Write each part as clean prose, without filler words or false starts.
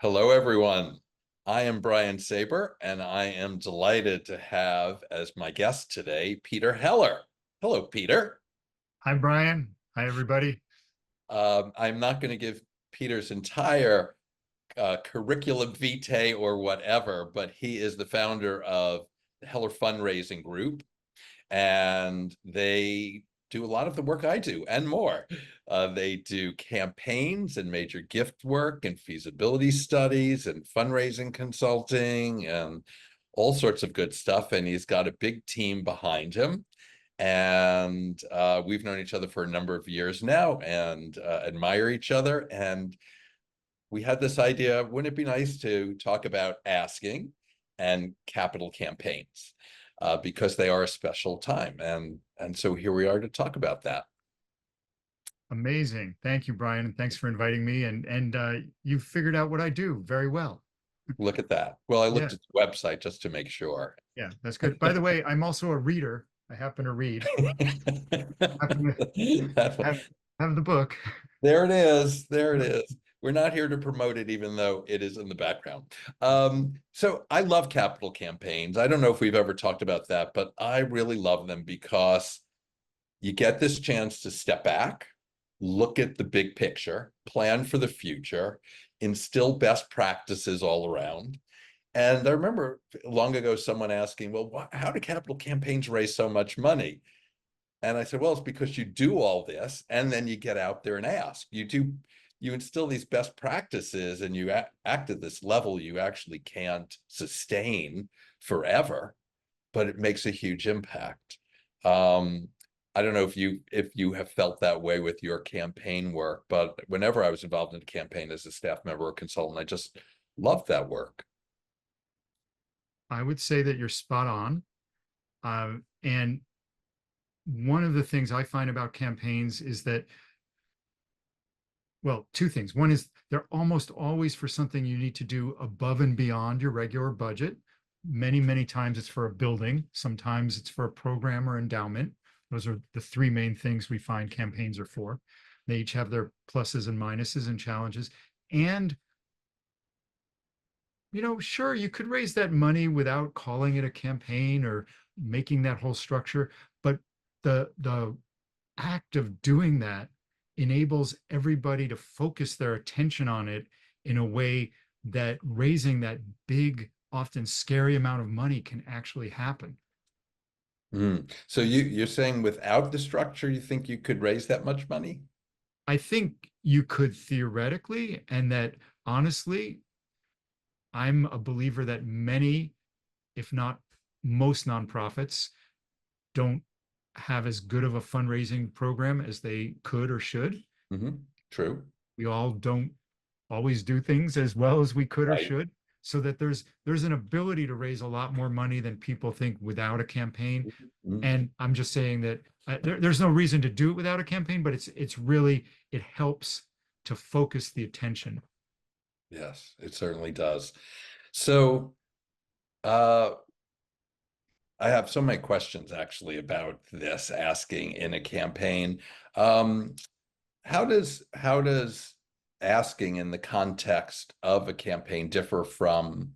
Hello, everyone. I am Brian Saber, and I am delighted to have as my guest today Peter Heller. Hello, Peter. Hi, Brian. Hi, everybody. I'm not going to give Peter's entire curriculum vitae or whatever, but he is the founder of the Heller Fundraising Group, and they do a lot of the work I do and more. They do campaigns and major gift work and feasibility studies and fundraising consulting and all sorts of good stuff. And he's got a big team behind him. And we've known each other for a number of years now and admire each other. And we had this idea, wouldn't it be nice to talk about asking and capital campaigns? Because they are a special time. And so here we are to talk about that. Amazing. Thank you, Brian, and thanks for inviting me. And you figured out what I do very well. Look at that. Well, I Yeah, looked at the website just to make sure. yeah, that's good. By the way, I'm also a reader. I happen to read. Happen to have have the book. There it is. There it is. We're not here to promote it, even though it is in the background. So I love capital campaigns. I don't know if we've ever talked about that, but I really love them because you get this chance to step back, look at the big picture, plan for the future, instill best practices all around. And I remember long ago someone asking, well, how do capital campaigns raise so much money? And I said, well, it's because you do all this and then you get out there and ask. You instill these best practices and you act at this level you actually can't sustain forever, but it makes a huge impact. Um, I don't know if you have felt that way with your campaign work, but whenever I was involved in a campaign as a staff member or consultant, I just loved that work. I would say that you're spot on. And one of the things I find about campaigns is that, well, two things. One is they're almost always for something you need to do above and beyond your regular budget. Many times it's for a building. Sometimes it's for a program or endowment. Those are the three main things we find campaigns are for. They each have their pluses and minuses and challenges. And, sure, you could raise that money without calling it a campaign or making that whole structure, but the act of doing that enables everybody to focus their attention on it in a way that raising that big, often scary amount of money can actually happen. So you're saying without the structure, you think you could raise that much money? I think you could theoretically, and that honestly, I'm a believer that many, if not most nonprofits, don't have as good of a fundraising program as they could or should. True. We all don't always do things as well as we could or Right. should, so that there's an ability to raise a lot more money than people think without a campaign. Mhm. And I'm just saying that there's no reason to do it without a campaign, but it's really, it helps to focus the attention. Yes, it certainly does. So uh, I have so many questions actually about this asking in a campaign. Um, how does asking in the context of a campaign differ from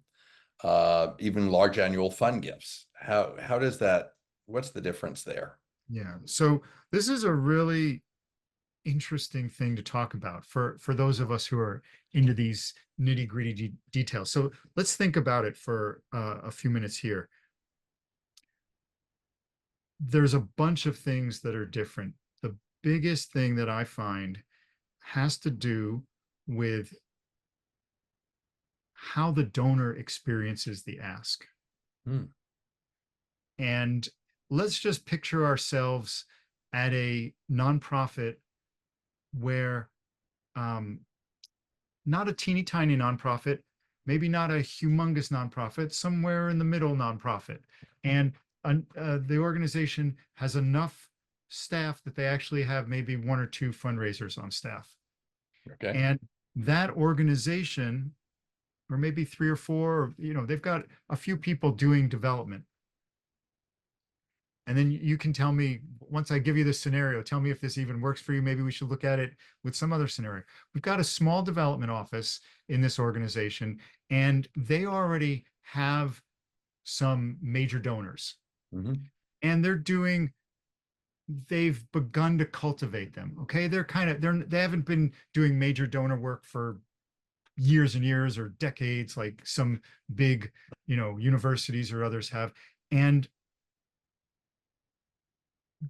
even large annual fund gifts? How does that, what's the difference there? Yeah. So this is a really interesting thing to talk about for those of us who are into these nitty-gritty details. So let's think about it for a few minutes here. There's a bunch of things that are different. The biggest thing that I find has to do with how the donor experiences the ask. Hmm. And let's just picture ourselves at a nonprofit where, um, not a teeny tiny nonprofit, maybe not a humongous nonprofit, somewhere in the middle nonprofit. And the organization has enough staff that they actually have maybe one or two fundraisers on staff. Okay. And that organization, or maybe three or four, they've got a few people doing development. And then you can tell me, once I give you this scenario, tell me if this even works for you. Maybe we should look at it with some other scenario. We've got a small development office in this organization, and they already have some major donors. Mhm. And they've begun to cultivate them. Okay. They haven't been doing major donor work for years and years or decades, like some big, universities or others have. And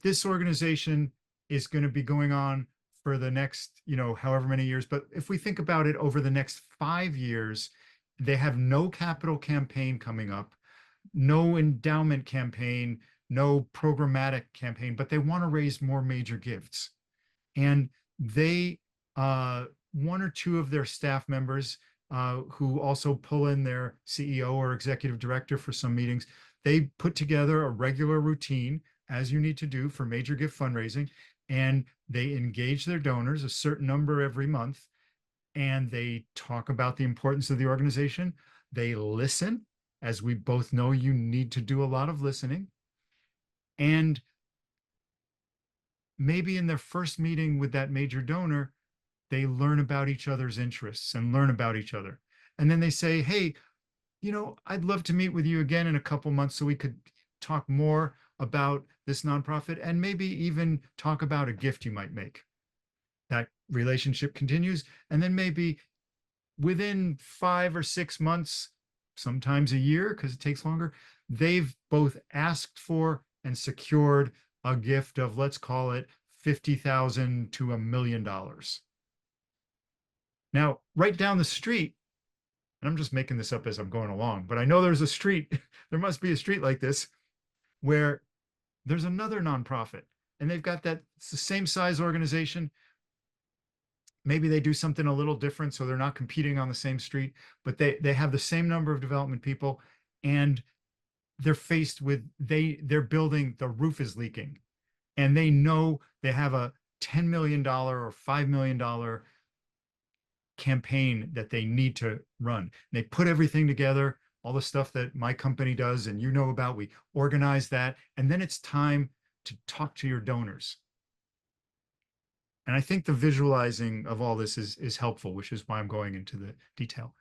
this organization is going to be going on for the next, however many years. But if we think about it over the next 5 years, they have no capital campaign coming up, no endowment campaign, no programmatic campaign, but they want to raise more major gifts. And they, one or two of their staff members, who also pull in their CEO or executive director for some meetings, they put together a regular routine, as you need to do for major gift fundraising, and they engage their donors a certain number every month, and they talk about the importance of the organization. They listen, as we both know, you need to do a lot of listening. And maybe in their first meeting with that major donor, they learn about each other's interests and learn about each other. And then they say, hey, I'd love to meet with you again in a couple months so we could talk more about this nonprofit and maybe even talk about a gift you might make. That relationship continues. And then maybe within 5 or 6 months, sometimes a year, because it takes longer, they've both asked for and secured a gift of, let's call it 50,000 to $1 million. Now, right down the street, and I'm just making this up as I'm going along, but I know there's a street, there must be a street like this, where there's another nonprofit and they've got that, it's the same size organization. Maybe they do something a little different, so they're not competing on the same street, but they have the same number of development people, and they're faced with, they're building, the roof is leaking, and they know they have a $10 million or $5 million campaign that they need to run. And they put everything together, all the stuff that my company does and about, we organize that, and then it's time to talk to your donors. And I think the visualizing of all this is helpful, which is why I'm going into the detail.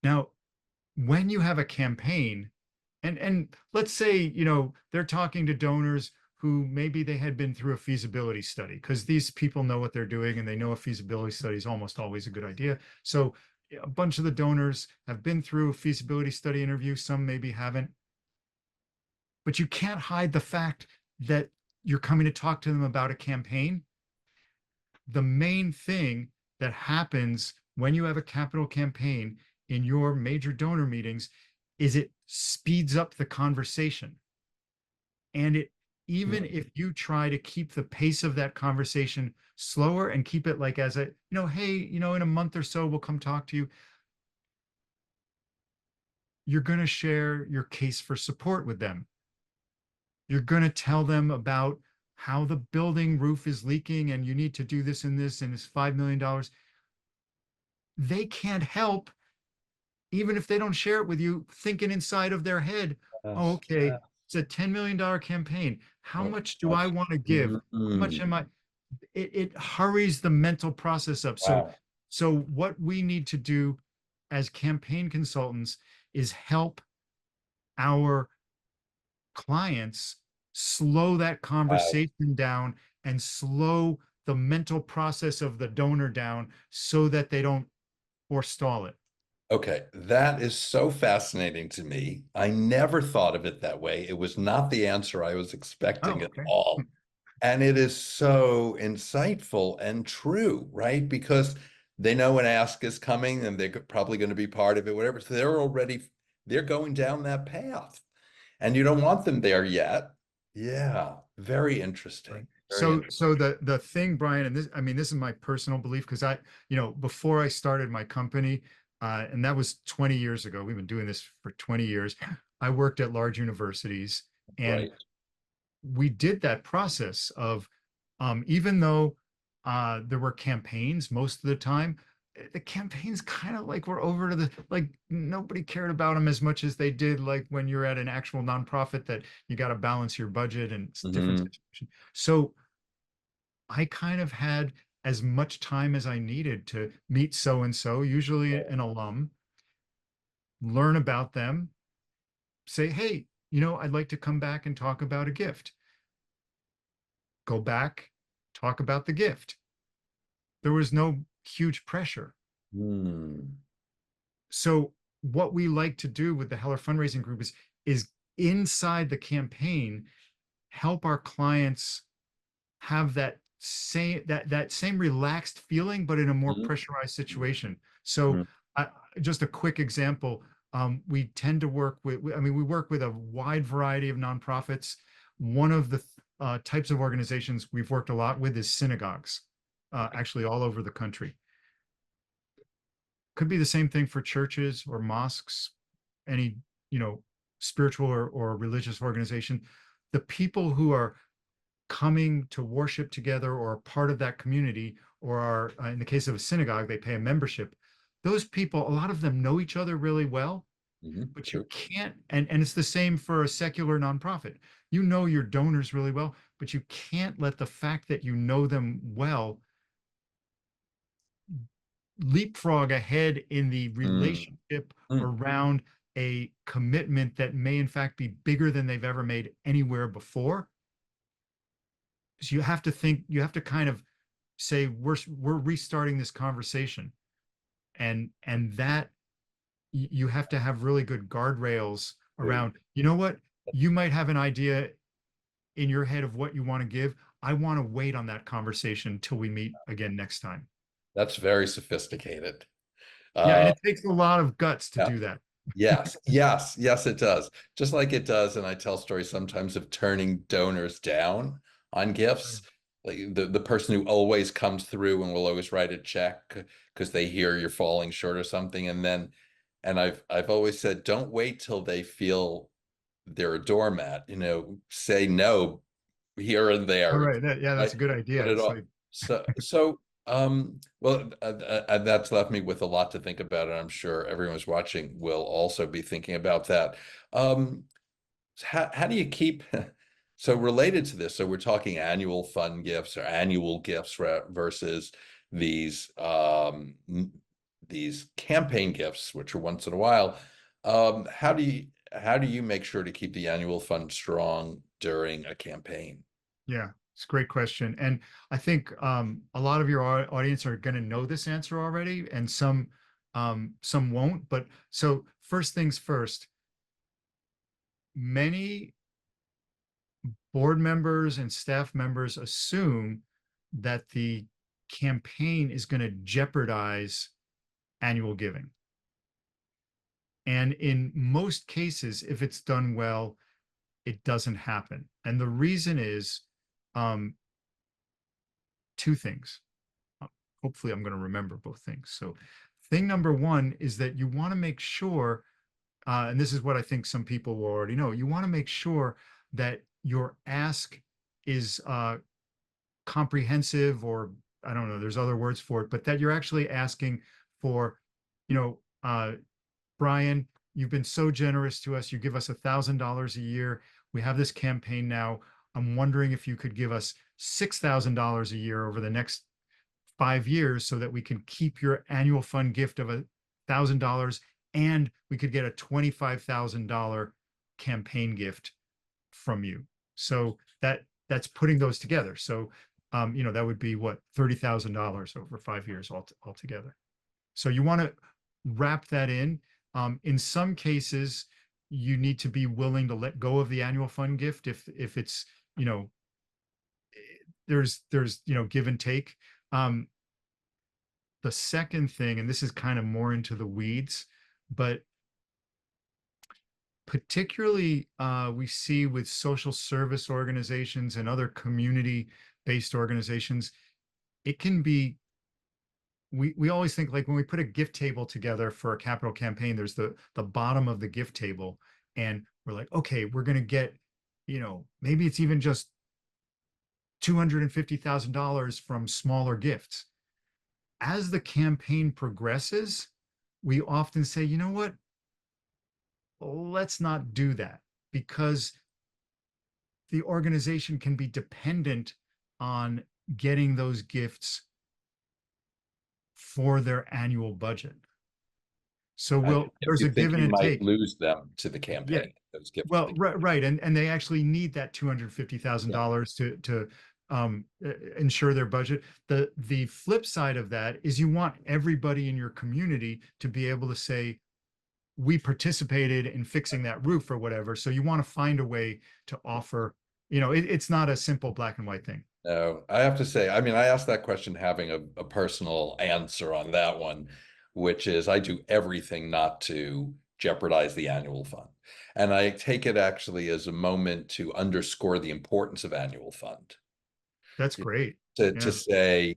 Now, when you have a campaign, and let's say, they're talking to donors who maybe they had been through a feasibility study, because these people know what they're doing and they know a feasibility study is almost always a good idea. So a bunch of the donors have been through a feasibility study interview, some maybe haven't. But you can't hide the fact that you're coming to talk to them about a campaign. The main thing that happens when you have a capital campaign in your major donor meetings is it speeds up the conversation. And even if you try to keep the pace of that conversation slower and keep it like as a, hey, in a month or so, we'll come talk to you. You're going to share your case for support with them. You're going to tell them about how the building roof is leaking and you need to do this and this, and it's $5 million. They can't help, even if they don't share it with you, thinking inside of their head, oh, Yes. okay, it's a $10 million campaign. How Oh, much do I want to give? How much am I? It hurries the mental process up. Wow. So what we need to do as campaign consultants is help our clients slow that Wow. conversation down and slow the mental process of the donor down so that they don't forestall it. Okay, that is so fascinating to me. I never thought of it that way. It was not the answer I was expecting Oh, at okay. all. And it is so insightful and true, right? Because they know an ask is coming and they're probably going to be part of it, whatever. So they're going down that path. And you don't want them there yet. Yeah, very Right. interesting. Very So interesting. the thing, Brian, and this, I mean, this is my personal belief, because before I started my company, and that was 20 years ago, we've been doing this for 20 years. I worked at large universities, and Right. we did that process of, even though there were campaigns most of the time, the campaigns kind of like were over to the, like, nobody cared about them as much as they did like when you're at an actual nonprofit that you got to balance your budget and it's a different Mhm. situation. So I kind of had as much time as I needed to meet so and so, usually an alum, learn about them, say, hey, I'd like to come back and talk about a gift. Go back, talk about the gift. There was no huge pressure. Mm. So what we like to do with the Heller Fundraising Group is inside the campaign, help our clients have that same relaxed feeling, but in a more Mhm. pressurized situation. So, Mhm. I, just a quick example. We tend to work with, I mean, we work with a wide variety of nonprofits. One of the types of organizations we've worked a lot with is synagogues, actually all over the country. Could be the same thing for churches or mosques, any, you know, spiritual or religious organization. The people who are coming to worship together or are part of that community or are, in the case of a synagogue, they pay a membership. Those people, a lot of them know each other really well, Mhm. but you True. can't, and it's the same for a secular nonprofit. You know your donors really well, but you can't let the fact that you know them well leapfrog ahead in the Mm. relationship Mm. around a commitment that may in fact be bigger than they've ever made anywhere before. So you have to think, you have to kind of say we're restarting this conversation, and that you have to have really good guardrails True. around, what, you might have an idea in your head of what you want to give. I want to wait on that conversation until we meet again next time. That's very sophisticated. Yeah, and Uh, it takes a lot of guts to yeah. do that. Yes, yes, yes, it does. Just like it does, and I tell stories sometimes of turning donors down on gifts. Like the person who always comes through and will always write a check because they hear you're falling short or something. And I've always said, don't wait till they feel they're a doormat, say no here and All there, right, yeah, right? that's a good idea. Put it It's off. like, Well, that's left me with a lot to think about, and I'm sure everyone's watching will also be thinking about that. Um, how do you keep, so related to this, so we're talking annual fund gifts or annual gifts versus these, these campaign gifts, which are once in a while. How do you make sure to keep the annual fund strong during a campaign? yeah, it's a great question. And I think a lot of your audience are going to know this answer already, and some won't. But so first things first, many board members and staff members assume that the campaign is going to jeopardize annual giving. And in most cases, if it's done well, it doesn't happen. And the reason is um, two things. Hopefully, I'm going to remember both things. So, thing number one is that you want to make sure, and this is what I think some people will already know, you want to make sure that your ask is comprehensive, or I don't know, there's other words for it, but that you're actually asking for, you know, Brian, you've been so generous to us. You give us $1,000 a year. We have this campaign now. I'm wondering if you could give us $6,000 a year over the next 5 years so that we can keep your annual fund gift of $1,000, and we could get a $25,000 campaign gift from you. So that's putting those together. So that would be what, $30,000 over 5 years altogether. So you want to wrap that in. In some cases, you need to be willing to let go of the annual fund gift if it's, you know there's give and take. Um, the second thing, and this is kind of more into the weeds, but particularly we see with social service organizations and other community-based organizations, it can be, we always think, like, when we put a gift table together for a capital campaign, there's the bottom of the gift table, and we're like, okay, we're going to get, maybe it's even just $250,000 from smaller gifts. as the campaign progresses, we often say, you know what, let's not do that, because the organization can be dependent on getting those gifts for their annual budget. So If there's you a think give and you a might take. lose them to the Yeah. campaign, those gifts to Well, the right. And they actually need that yeah. $250,000 to ensure their budget. The flip side of that is you want everybody in your community to be able to say, we participated in fixing that roof or whatever. So you want to find a way to offer, it's not a simple black and white thing. No, I have to say, I mean, I asked that question having a personal answer on that one, which is I do everything not to jeopardize the annual fund. And I take it actually as a moment to underscore the importance of annual fund. That's great. To Yeah. say,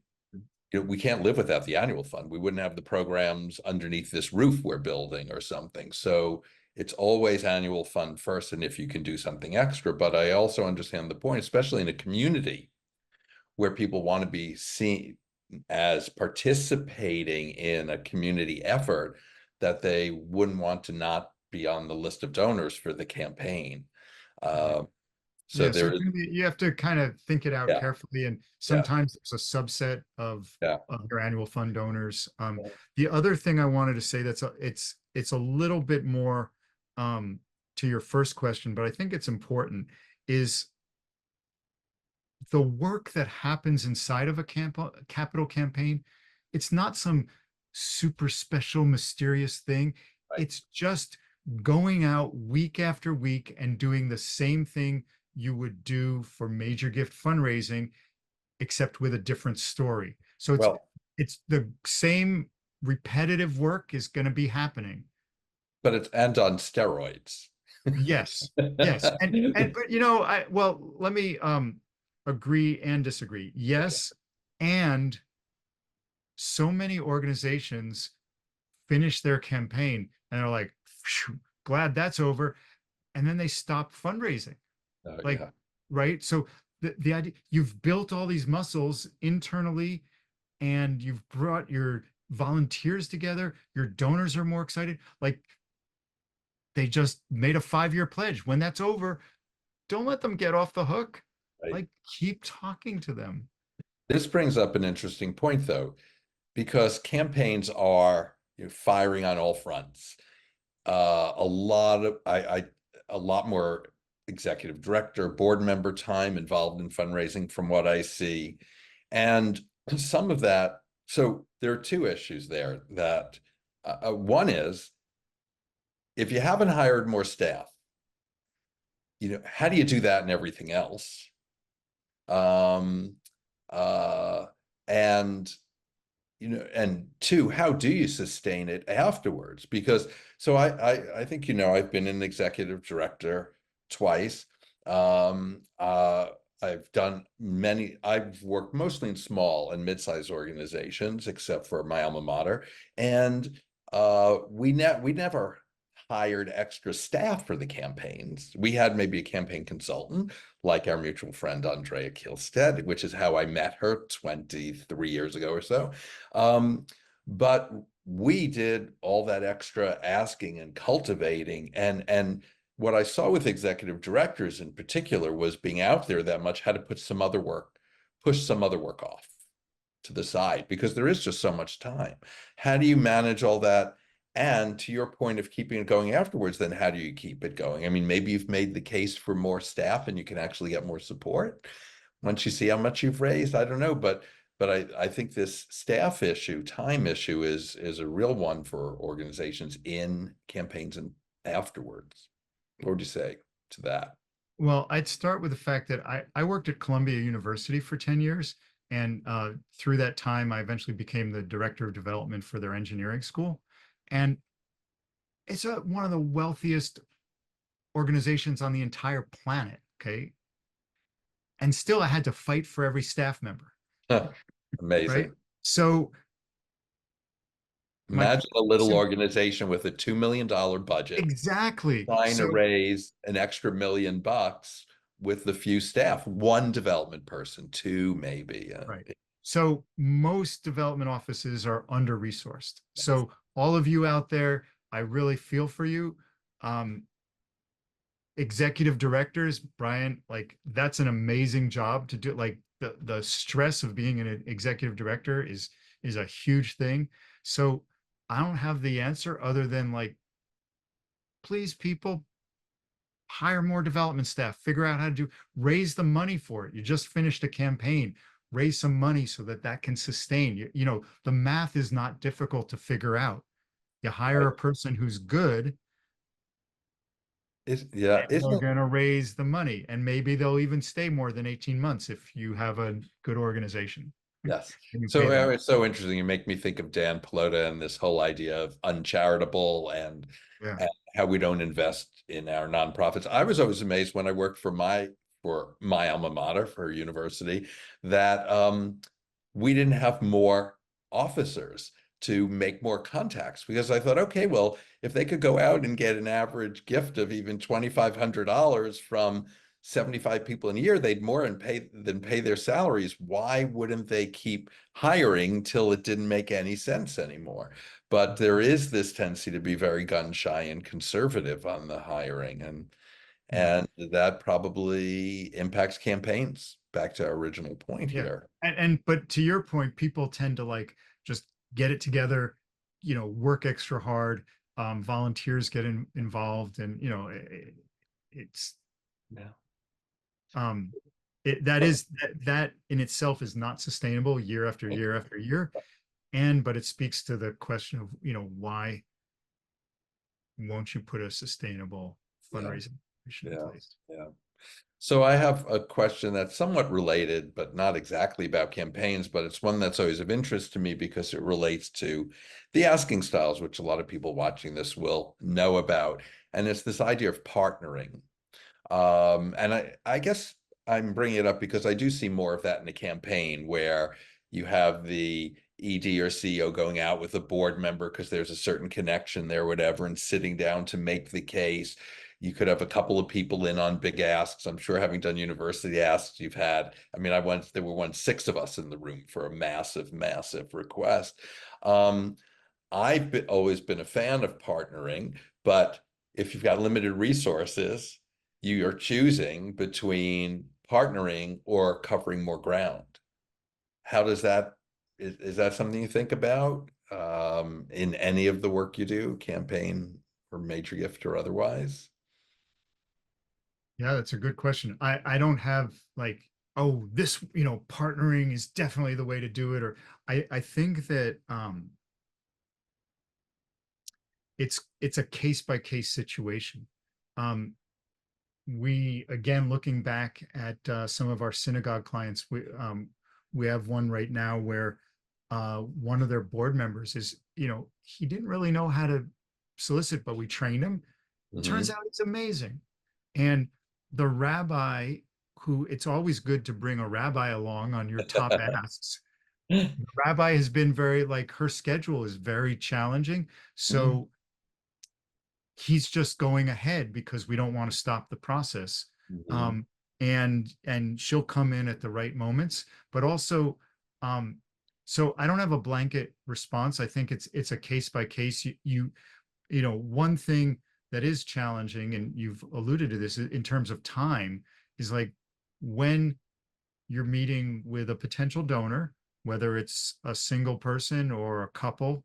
we can't live without the annual fund. We wouldn't have the programs underneath this roof we're building or something. So it's always annual fund first, and if you can do something extra. But I also understand the point, especially in a community where people want to be seen as participating in a community effort, that they wouldn't want to not be on the list of donors for the campaign. Right. Uh, so Yeah, so there it's is, gonna be, you have to kind of think it out yeah, carefully, and yeah, sometimes it's a subset yeah. of your annual fund donors. The other thing I wanted to say it's a little bit more um, to your first question, but I think it's important, is the work that happens inside of a capital campaign. It's not some super special, mysterious thing. Right. It's just going out week after week and doing the same thing you would do for major gift fundraising, except with a different story. So Well, it's the same repetitive work is going to be happening. but it's and on steroids. Yes, yes. But let me agree and disagree. Okay. Yes, and so many organizations finish their campaign and are like, "Phew, glad that's over," and then they stop fundraising. Oh, Like, yeah. right? So the idea, you've built all these muscles internally, and you've brought your volunteers together, your donors are more excited. Like, they just made a 5-year pledge. When that's over, don't let them get off the hook. Right. Like, keep talking to them. This brings up an interesting point, though, because campaigns are, firing on all fronts. A lot of a lot more executive director, board member time involved in fundraising from what I see. And some of that, so there are two issues there that one is if you haven't hired more staff, how do you do that and everything else? Um, uh, and and two, how do you sustain it afterwards? Because so I think I've been an executive director twice. Um, uh, I've worked mostly in small and mid-sized organizations, except for my alma mater, and we never hired extra staff for the campaigns. We had maybe a campaign consultant, like our mutual friend Andrea Kielstead, which is how I met her 23 years ago or so. But we did all that extra asking and cultivating, and what I saw with executive directors in particular was being out there that much had to push some other work off to the side because there is just so much time. How do you manage all that? And to your point of keeping it going afterwards, then how do you keep it going? I mean, maybe you've made the case for more staff and you can actually get more support once you see how much you've raised. I don't know, but I think this staff issue, time issue is a real one for organizations in campaigns and afterwards. What would you say to that? Well, I'd start with the fact that I worked at Columbia University for 10 years. And through that time, I eventually became the director of development for their engineering school. And it's one of the wealthiest organizations on the entire planet. Okay. And still, I had to fight for every staff member. Right. Amazing. So, my Imagine a little sim- organization with a $2 million budget exactly. trying to So, raise an extra $1 million with the few staff, one development person, two maybe. right. So most development offices are under-resourced. So all of you out there, I really feel for you. Um, Executive directors, Brian, like that's an amazing job to do. Like the stress of being an executive director is a huge thing. So I don't have the answer other than like, please, people, hire more development staff, figure out how to raise the money for it. You just finished a campaign, raise some money so that that can sustain. You know, the math is not difficult to figure out. You hire Right. a person who's good, Yeah, and they're isn't going to raise the money, and maybe they'll even stay more than 18 months if you have a good organization yes. and you pay So them. it's so interesting. You make me think of Dan Pelota and this whole idea of uncharitable Yeah. and how we don't invest in our nonprofits. I was always amazed when I worked for my alma mater for university that we didn't have more officers to make more contacts because I thought, okay, well, if they could go out and get an average gift of even $2,500 from 75 people in a year, they'd more and pay their salaries. Why wouldn't they keep hiring till it didn't make any sense anymore? But there is this tendency to be very gun shy and conservative on the hiring, Yeah. and that probably impacts campaigns. Back to our original point Yeah. here. But to your point, people tend to like just get it together, you know, work extra hard. Volunteers get involved, and you know, it's Yeah. um that is that in itself is not sustainable year after year after year. And but it speaks to the question of, you know, why won't you put a sustainable Yeah. fundraising operation in Yeah. place? Yeah. So I have a question that's somewhat related, but not exactly about campaigns, but it's one that's always of interest to me because it relates to the asking styles, which a lot of people watching this will know about. And it's this idea of partnering. And I guess I'm bringing it up because I do see more of that in a campaign where you have the ED or CEO going out with a board member because there's a certain connection there, whatever, and sitting down to make the case. You could have a couple of people in on big asks. I'm sure having done university asks, you've had, I mean, there were once 6 of us in the room for a massive, massive request. Um, always been a fan of partnering, but if you've got limited resources, you are choosing between partnering or covering more ground. How does that, is that something you think about in any of the work you do, campaign or major gift or otherwise? Yeah, that's a good question. I don't have like, oh, this, you know, partnering is definitely the way to do it. Or I think that it's a case by case situation. Um, we again looking back at some of our synagogue clients, we have one right now where one of their board members is, you know, he didn't really know how to solicit, but we trained him. Turns Hmm. out he's amazing. And the rabbi, who it's always good to bring a rabbi along on your top asks. The rabbi has been very like her schedule is very challenging. So he's just going ahead because we don't want to stop the process. Hmm. Um, and she'll come in at the right moments, but also, um, so I don't have a blanket response. I think it's a case by case. You know, one thing that is challenging, and you've alluded to this in terms of time, is like when you're meeting with a potential donor, whether it's a single person or a couple,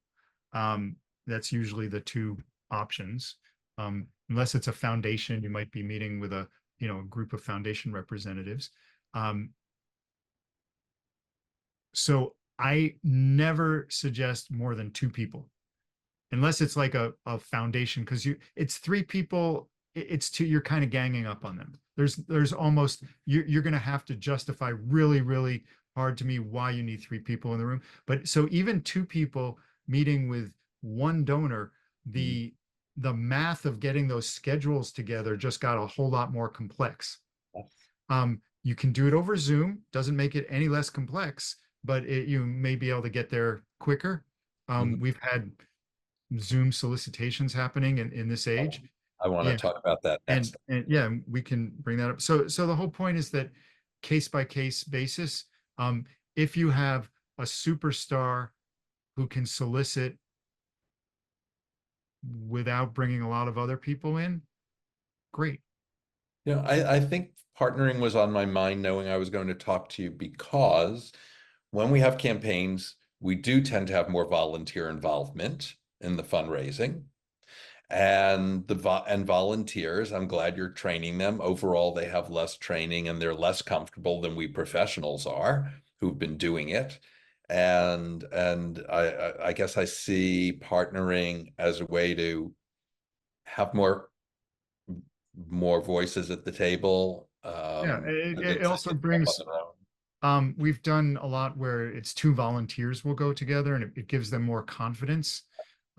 um, that's usually the two options. Unless it's a foundation, you might be meeting with a, you know, a group of foundation representatives. Um, so I never suggest more than two people unless it's like a foundation, because it's three people, it's two, you're kind of ganging up on them. There's almost, you're going to have to justify really really hard to me why you need three people in the room. But so even two people meeting with one donor, the the math of getting those schedules together just got a whole lot more complex. You can do it over Zoom, doesn't make it any less complex, but you may be able to get there quicker. We've had Zoom solicitations happening in this age. I want to Yeah. talk about that next. And yeah, we can bring that up. So the whole point is that case by case basis, if you have a superstar who can solicit without bringing a lot of other people in, great. I think partnering was on my mind knowing I was going to talk to you because when we have campaigns, we do tend to have more volunteer involvement in the fundraising. And volunteers, I'm glad you're training them. Overall, they have less training and they're less comfortable than we professionals are who've been doing it. And I guess I see partnering as a way to have more voices at the table. Yeah, it It's also up on brings, their own. we've done a lot where it's two volunteers will go together and it gives them more confidence.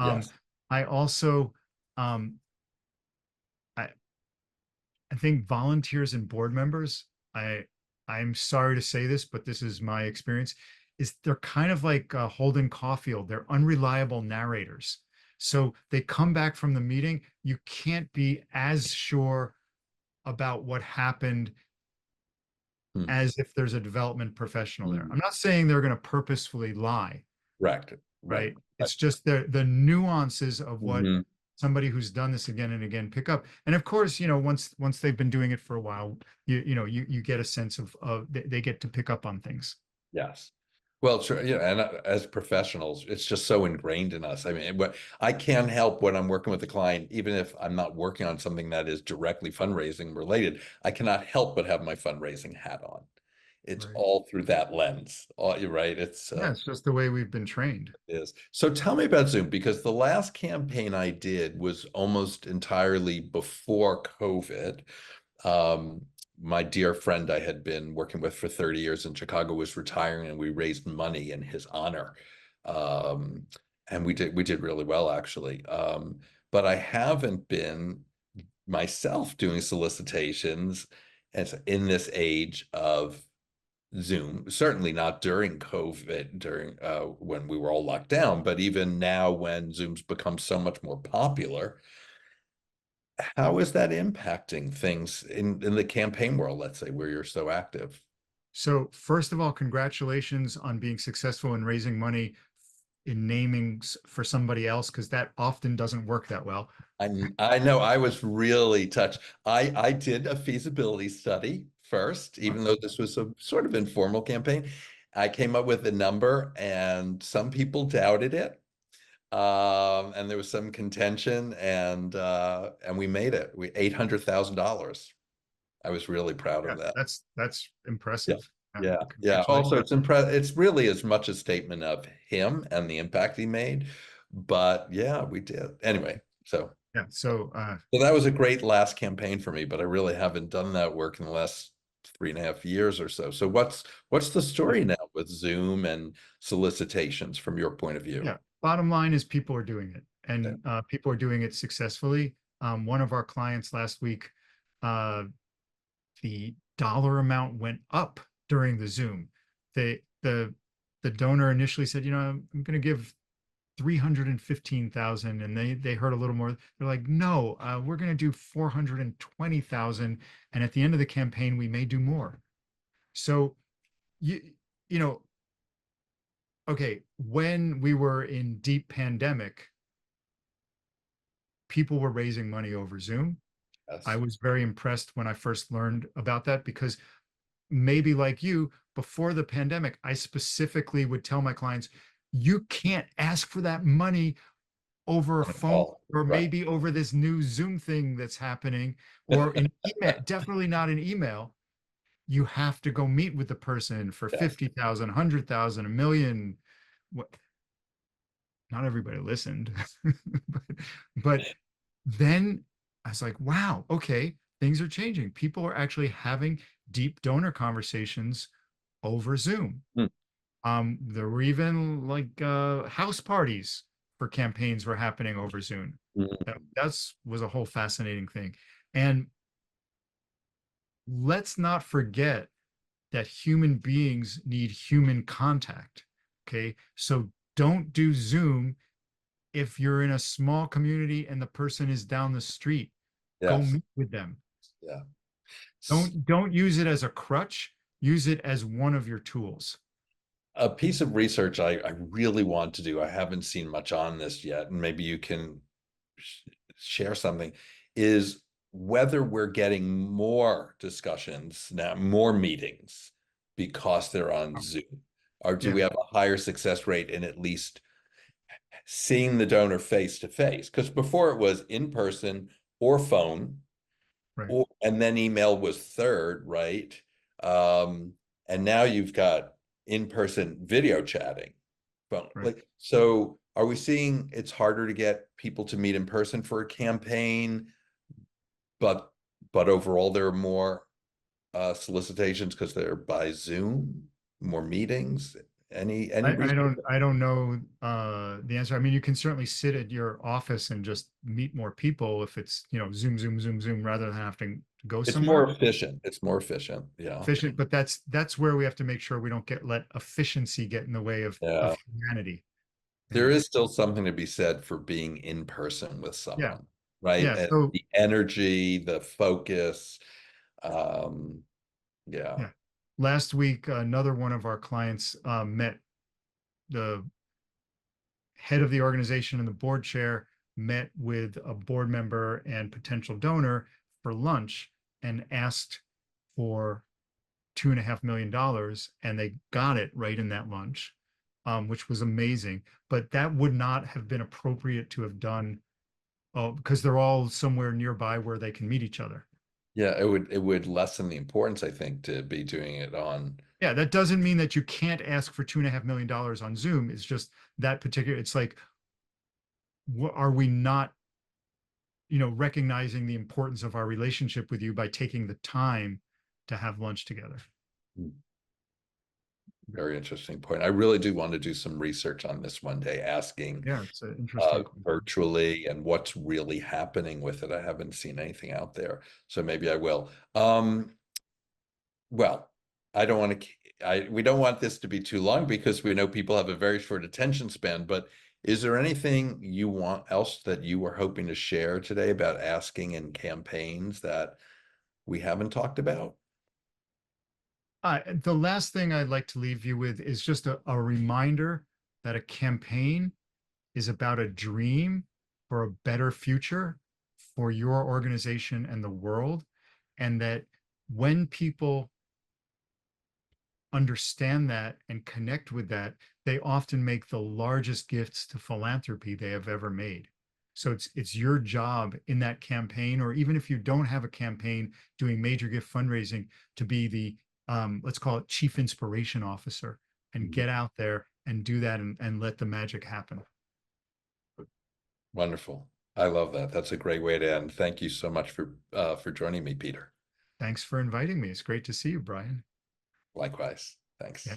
Um, Yes. I also, um, I, I think volunteers and board members, I'm sorry to say this, but this is my experience, is they're kind of like Holden Caulfield. They're unreliable narrators. So they come back from the meeting, you can't be as sure about what happened Hmm. as if there's a development professional there. Hmm. I'm not saying they're going to purposefully lie, Correct. Right. right? It's just the nuances of what Mhm. somebody who's done this again and again pick up. And of course, once they've been doing it for a while, you get a sense of they get to pick up on things. Yes. Well, sure. Yeah. And as professionals, it's just so ingrained in us. I mean, what I can help when I'm working with a client, even if I'm not working on something that is directly fundraising related, I cannot help but have my fundraising hat on. It's Right. all through that lens. You're right. Yeah, it's just the way we've been trained. Is. So tell me about Zoom because the last campaign I did was almost entirely before COVID. Um, my dear friend I had been working with for 30 years in Chicago was retiring and we raised money in his honor. Um, and we did really well actually. But I haven't been myself doing solicitations as in this age of Zoom, certainly not during COVID, during when we were all locked down, but even now when Zoom's become so much more popular, how is that impacting things in the campaign world, let's say, where you're so active? So first of all, congratulations on being successful in raising money in naming for somebody else, because that often doesn't work that well. I know I was really touched. I did a feasibility study first, even though this was a sort of informal campaign. I came up with a number and some people doubted it. And there was some contention and we made it. We $800,000. I was really proud Yeah, of that. that's Yeah. impressive. Yeah. Yeah. Congratulations. Also, it's really as much a statement of him and the impact he made. But yeah, we did. Anyway, Yeah. So so that was a great last campaign for me, but I really haven't done that work in the last 3.5 years or so. So what's the story now with Zoom and solicitations from your point of view? yeah, bottom line is people are doing it, Yeah. and people are doing it successfully. One of our clients last week, uh, the dollar amount went up during the Zoom. They the donor initially said, I'm going to give 315,000, and they heard a little more. They're like, no, we're going to do 420,000, and at the end of the campaign, we may do more. So you you know, okay, when we were in deep pandemic, people were raising money over Zoom. I Yes. was very impressed when I first learned about that because maybe like you, before the pandemic, I specifically would tell my clients, you can't ask for that money over a phone Oh, or right. maybe over this new Zoom thing that's happening or an email, definitely not an email. You have to go meet with the person for Yes. 50,000, 100,000, a million. What? Not everybody listened, but, but then I was like, wow, okay, things are changing. People are actually having deep donor conversations over Zoom. Hmm. There were even like house parties for campaigns were happening over Zoom. Mm. That's was a whole fascinating thing. And let's not forget that human beings need human contact. Okay. So don't do Zoom if you're in a small community and the person is down the street. Go Yes. meet with them. Yeah. Don't use it as a crutch. Use it as one of your tools. a piece of research I really want to do, I haven't seen much on this yet, and maybe you can share something, is whether we're getting more discussions now, more meetings because they're on Oh, Zoom, or do yeah, we have a higher success rate in at least seeing the donor face to face? Because before it was in person or phone, right, or and then email was third, right? Um, and now you've got in-person video chatting. Phone. right. Like, so are we seeing it's harder to get people to meet in person for a campaign, but overall there are more solicitations because they're by Zoom, more meetings? Any reason? I don't know the answer. I mean, you can certainly sit at your office and just meet more people if it's, you know, Zoom, rather than having to go It's more somewhere. efficient. It's more efficient. Yeah. Efficient, but that's where we have to make sure we don't let efficiency get in the way of Yeah. humanity. There Yeah. is still something to be said for being in person with Yeah. someone, right? Yeah. And So the energy, the focus. Um, yeah. yeah. Last week, another one of our clients met the head of the organization and the board chair, met with a board member and potential donor for lunch and asked for $2.5 million, and they got it right in that lunch, which was amazing. But that would not have been appropriate to have done, because they're all somewhere nearby where they can meet each other. Yeah, it would lessen the importance, I think, to be doing it on. Yeah, that doesn't mean that you can't ask for $2.5 million on Zoom. It's just that particular. It's like, what are we not, recognizing the importance of our relationship with you by taking the time to have lunch together? Very interesting point. I really do want to do some research on this one day, asking Yeah, it's an interesting question. virtually and what's really happening with it. I haven't seen anything out there, so maybe I will. Well, I don't want to, we don't want this to be too long because we know people have a very short attention span, but is there anything you want else that you were hoping to share today about asking in campaigns that we haven't talked about? The last thing I'd like to leave you with is just a reminder that a campaign is about a dream for a better future for your organization and the world. And that when people understand that and connect with that, they often make the largest gifts to philanthropy they have ever made. So it's your job in that campaign, or even if you don't have a campaign doing major gift fundraising, to be the let's call it chief inspiration officer, and get out there and do that, and let the magic happen. Wonderful. I love that. That's a great way to end. Thank you so much for joining me, Peter. Thanks for inviting me. It's great to see you, Brian. Likewise. Yeah. Thanks.